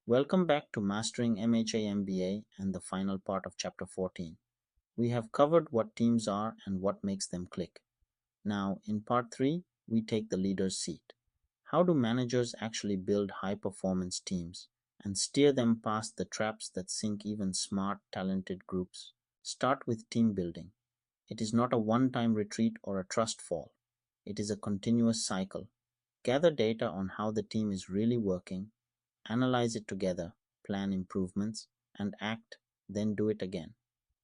Welcome back to Mastering MHA MBA and the final part of Chapter 14. We have covered what teams are and what makes them click. Now, in Part 3, we take the leader's seat. How do managers actually build high performance teams and steer them past the traps that sink even smart, talented groups? Start with team building. It is not a one time retreat or a trust fall, it is a continuous cycle. Gather data on how the team is really working, analyze it together, plan improvements, and act, then do it again.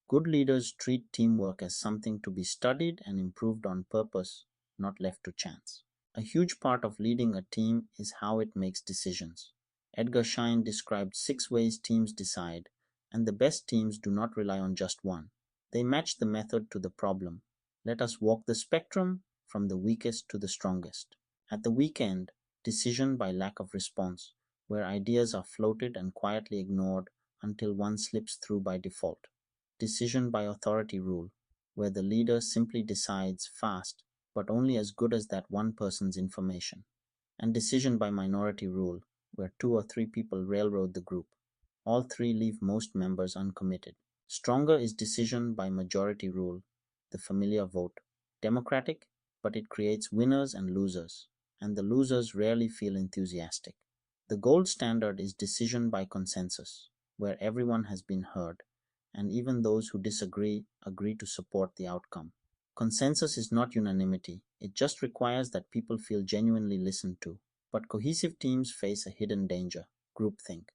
Good leaders treat teamwork as something to be studied and improved on purpose, not left to chance. A huge part of leading a team is how it makes decisions. Edgar Schein described 6 ways teams decide, and the best teams do not rely on just one. They match the method to the problem. Let us walk the spectrum from the weakest to the strongest. At the weak end, decision by lack of response, where ideas are floated and quietly ignored until one slips through by default. Decision by authority rule, where the leader simply decides fast but only as good as that one person's information. And decision by minority rule, where 2 or 3 people railroad the group. All three leave most members uncommitted. Stronger is decision by majority rule, the familiar vote. Democratic, but it creates winners and losers, and the losers rarely feel enthusiastic. The gold standard is decision by consensus, where everyone has been heard, and even those who disagree agree to support the outcome. Consensus is not unanimity, it just requires that people feel genuinely listened to. But cohesive teams face a hidden danger: groupthink.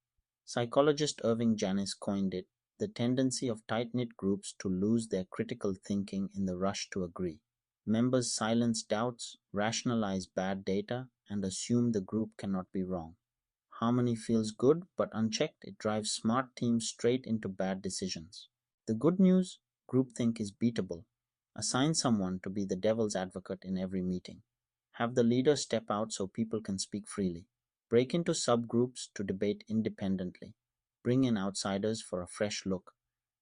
Psychologist Irving Janis coined it, the tendency of tight knit groups to lose their critical thinking in the rush to agree. Members silence doubts, rationalize bad data, and assume the group cannot be wrong. Harmony feels good, but unchecked, it drives smart teams straight into bad decisions. The good news: groupthink is beatable. Assign someone to be the devil's advocate in every meeting. Have the leader step out so people can speak freely. Break into subgroups to debate independently. Bring in outsiders for a fresh look.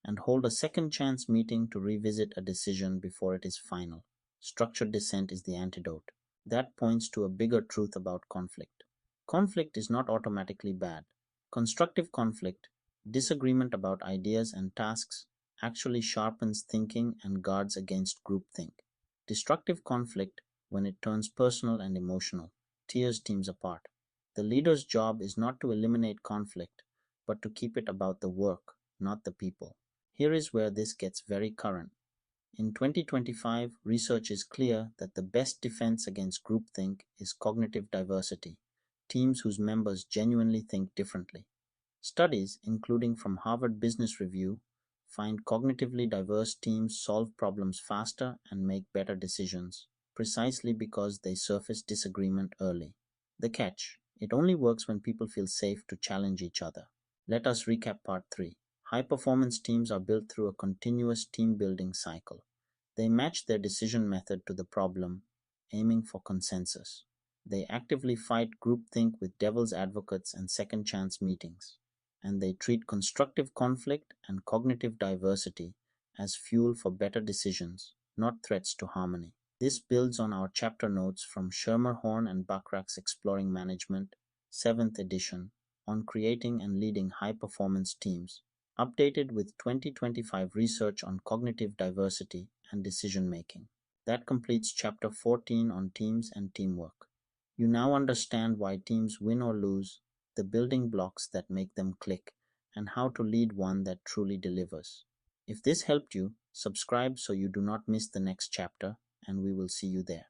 And hold a second chance meeting to revisit a decision before it is final. Structured dissent is the antidote. That points to a bigger truth about conflict. Conflict is not automatically bad. Constructive conflict, disagreement about ideas and tasks, actually sharpens thinking and guards against groupthink. Destructive conflict, when it turns personal and emotional, tears teams apart. The leader's job is not to eliminate conflict, but to keep it about the work, not the people. Here is where this gets very current. In 2025, research is clear that the best defense against groupthink is cognitive diversity, teams whose members genuinely think differently. Studies, including from Harvard Business Review, find cognitively diverse teams solve problems faster and make better decisions, precisely because they surface disagreement early. The catch: it only works when people feel safe to challenge each other. Let us recap Part 3. High performance teams are built through a continuous team building cycle. They match their decision method to the problem, aiming for consensus. They actively fight groupthink with devil's advocates and second chance meetings. And they treat constructive conflict and cognitive diversity as fuel for better decisions, not threats to harmony. This builds on our chapter notes from Schermerhorn and Bachrach's Exploring Management, 7th edition, on creating and leading high-performance teams, updated with 2025 research on cognitive diversity and decision-making. That completes Chapter 14 on teams and teamwork. You now understand why teams win or lose, the building blocks that make them click, and how to lead one that truly delivers. If this helped you, subscribe so you do not miss the next chapter, and we will see you there.